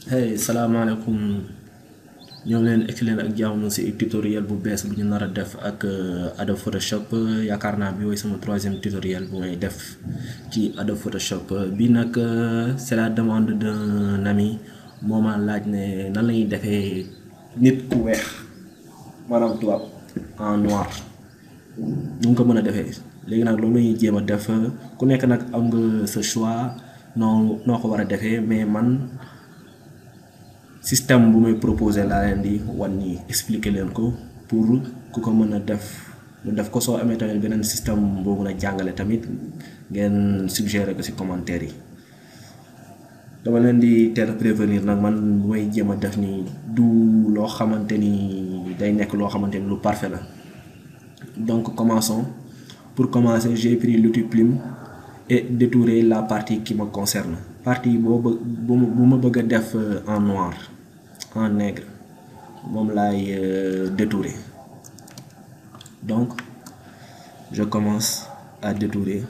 Hey, salaamaaleykum. ñoo ngi leen expliquer ak jàmm ci tutoriel bu bees bu ñu nar a def ak Adobe Photoshop. yaakaar naa bi mooy sama troisième tutoriel bu may def ci Adobe Photoshop bi nag c'est la demande d'un ami moo ma laaj ne nan la ñuy defee nit ku weex maanaam tubaab en noir nu mu ko mën a defee léegi nag loolu la ñuy jéem a def ku nekk nag am nga sa choix noo ko war a defee mais man. système bu may proposer laa leen di wan nii expliquer leen ko pour ku ko mën a def mu def ko soo amee tamit beneen système boo mën a jàngale tamit ngeen suggérer ko ci commentaire yi dama leen di teel a prévenir nag man bu may jéem a def ni du loo xamante ni day nekk loo xamante ni lu parfait la. Donc commençons. Pour commencer, j'ai pris l'outil plume et détouré la partie qui me concerne. Partie bu ma bëgg a def en noir en nègre moom laay détourer. Donc je commence à détourer.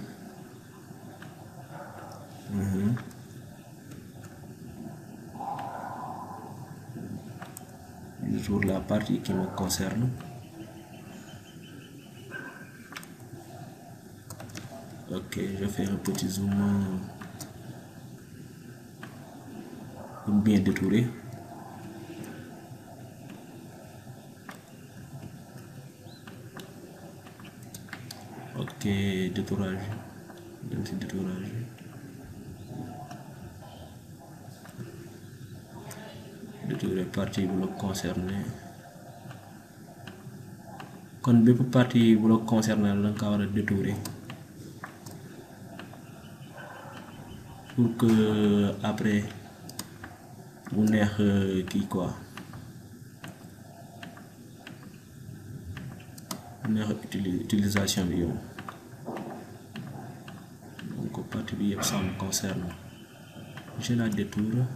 Je détourne la partie qui me concerne. Ok, je fais un petit zoom pour bien détourer. Ok, détourage. Détourage. Détourer partie bu la concerné. Kon bépp partie bu la concerné la nga war a détourer. Pour que après mu neex kii quoi mu neex utilisation bi yow donc partie bi yëpp ça me concerne. Je la détourne.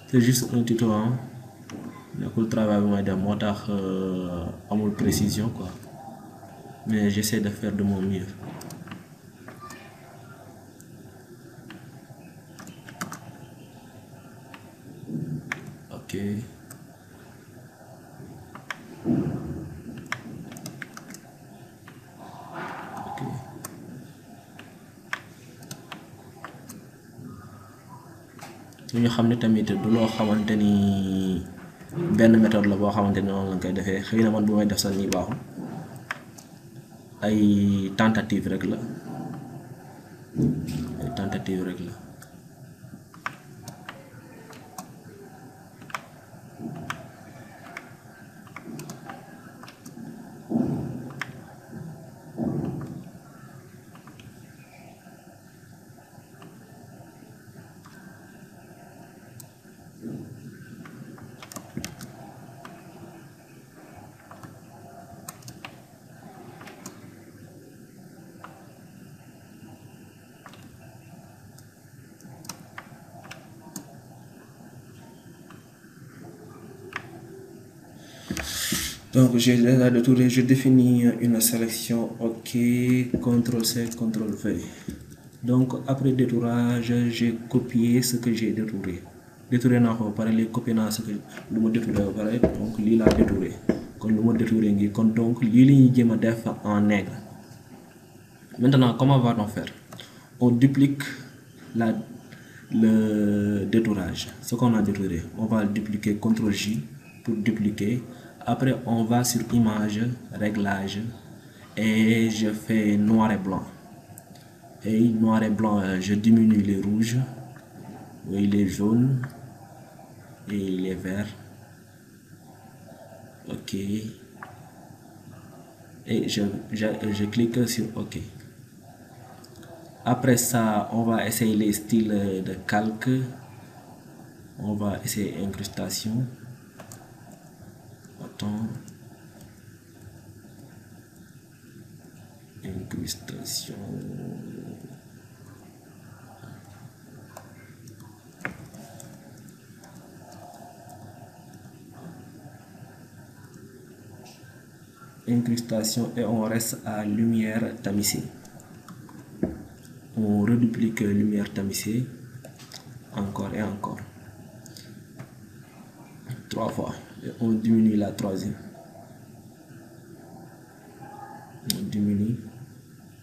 C'est juste un tuto nekkul travail bi may def moo tax amul précision quoi. Mais j'essaie de faire de mon mieux. Ok. Ok. ñu xam ne tamit du loo xamante ni benn méthode la boo xamante ni noonu lañ koy defee xëy na man bu may def sax nii baaxul. ay tentative rek la Donc j'ai déjà détouré, je définis une sélection. Ok, CTRL-C, CTRL-V. Donc après détourage, j'ai copié ce que j'ai détouré. Détouré naa ko pare léegi copié naa ce que lu ma détouré ba pare donc lii laa détouré kon lu ma détouré ngi kon donc lii la ñuy jéem a def en nègre. Maintenant comment va-t-on faire? On duplique le détourage, ce qu'on a détouré. On va dupliquer CTRL-J pour dupliquer. Après, on va sur image, réglage et je fais noir et blanc. Et noir et blanc, je diminue les rouges, oui, les jaunes et les verts. Ok. Et je clique sur OK. Après ça, on va essayer les styles de calque. On va essayer incrustation. Incrustation. Incrustation et on reste à lumière tamisée. on reduplique lumière tamisée, encore et encore. 3 fois. Et on diminue la troisième. On diminue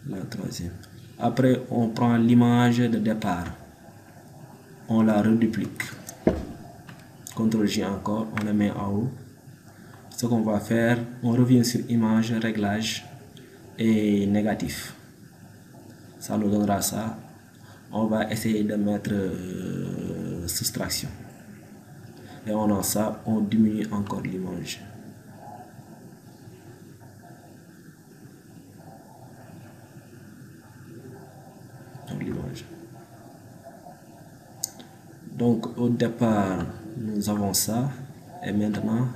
la troisième. Après, on prend l'image de départ. On la reduplique. CTRL J encore, on la met en haut. Ce qu'on va faire, on revient sur image, réglage et négatif. Ça nous donnera ça. On va essayer de mettre soustraction. Et on a ça, on diminue encore l'image. Donc au départ, nous avons ça. Et maintenant,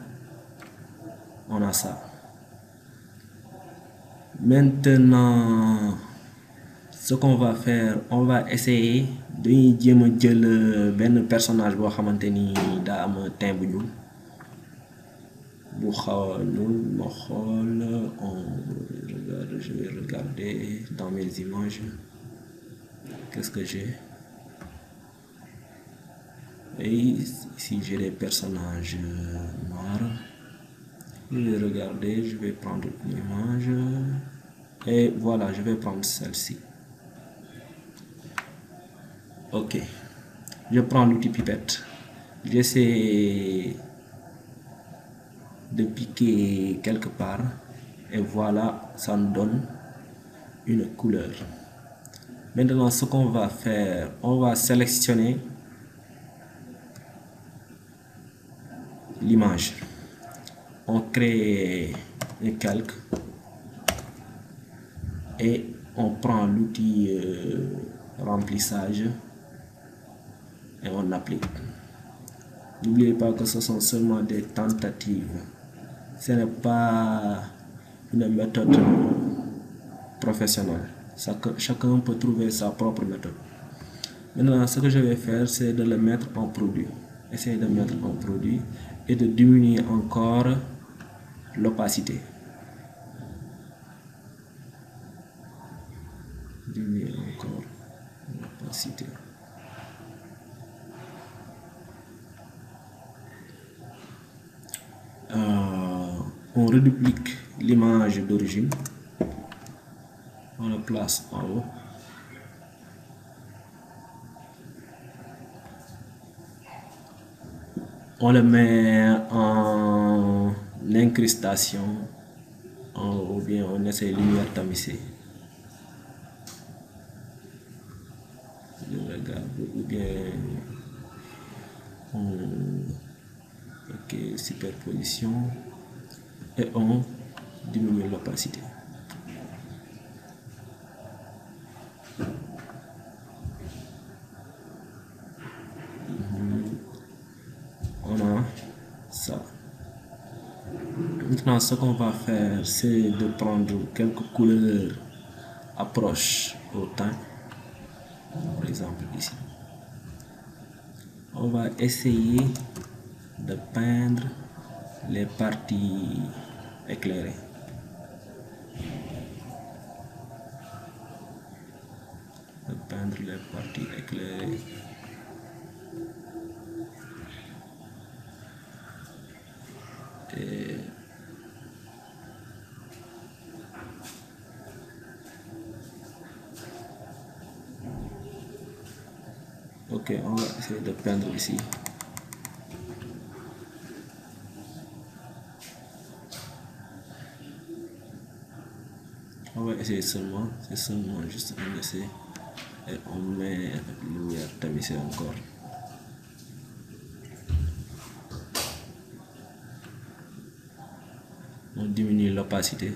on a ça. Maintenant, ce qu'on va faire, on va essayer de jël ben personnage boo xamanteni da am teint bu ñuul bu xaw a ñuul ma xool je vais regarder dans mes images qu'est-ce que j'ai. Et ici j'ai des personnages noirs. Je vais regarder, je vais prendre une image et voilà, je vais prendre celle-ci. Ok, je prends l'outil pipette, j'essaie de piquer quelque part et voilà, ça nous donne une couleur. Maintenant, ce qu'on va faire, on va sélectionner l'image. On crée un calque et on prend l'outil remplissage et on applique. N'oubliez pas que ce sont seulement des tentatives. Ce n'est pas une méthode professionnelle. Chacun peut trouver sa propre méthode. Maintenant, ce que je vais faire, c'est de le mettre en produit. Essayer de mettre en produit et de diminuer encore l'opacité. Diminuer encore l'opacité. On reduplique l'image d'origine. On la place en haut. On le met en incrustation ou bien on essaie lumière tamisée. Je regarde ou bien ok, superposition et on diminue l'opacité. On a ça. Maintenant, ce qu'on va faire, c'est de prendre quelques couleurs approches au teint. Par exemple ici. On va essayer de peindre les parties éclairées. De peindre les parties éclairées. Et ok, on va essayer de peindre ici. On va essayer seulement, c'est seulement juste un essai. Et on met la lumière tamisée encore. On diminue l'opacité.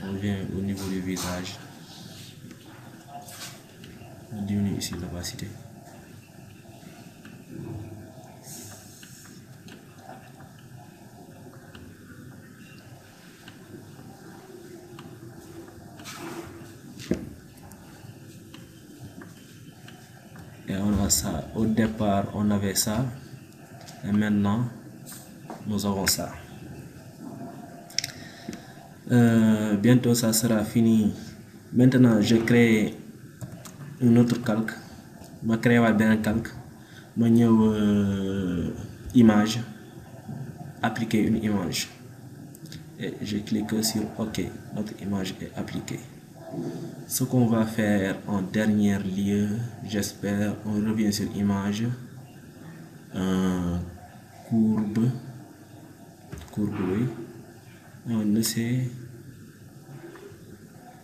On vient au niveau du visage. On diminue ici l'opacité. et on a ça. Au départ, on avait ça. Et maintenant, nous avons ça. Bientôt, ça sera fini. Maintenant, je crée un autre calque. Je crée un calque. Je image. Appliquer une image. Et je clique sur OK. Notre image est appliquée. Ce qu'on va faire en dernier lieu, j'espère, on revient sur image. Courbe, oui. On essaie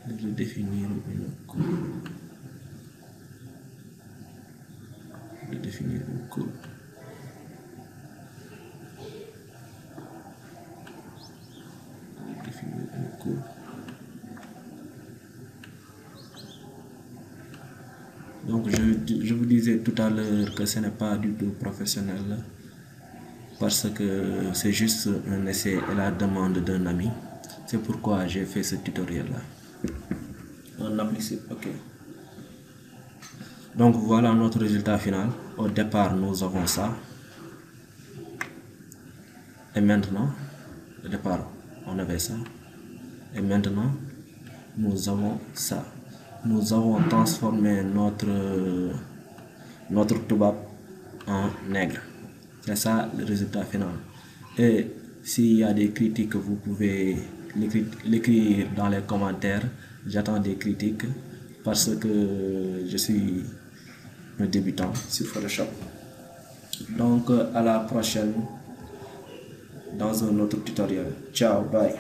de définir une courbe. Définir une courbe. Donc je vous disais tout à l'heure que ce n'est pas du tout professionnel parce que c'est juste un essai et la demande d'un ami. C'est pourquoi j'ai fait ce tutoriel là. On applique, ok. Donc voilà notre résultat final. Au départ nous avons ça. Et maintenant, au départ on avait ça. Et maintenant nous avons ça. Nous avons transformé notre toubab en nègre. C'est ça le résultat final. Et s'il y a des critiques, vous pouvez l'écrire dans les commentaires. J'attends des critiques parce que je suis un débutant sur Photoshop. Donc à la prochaine dans un autre tutoriel. Ciao, bye.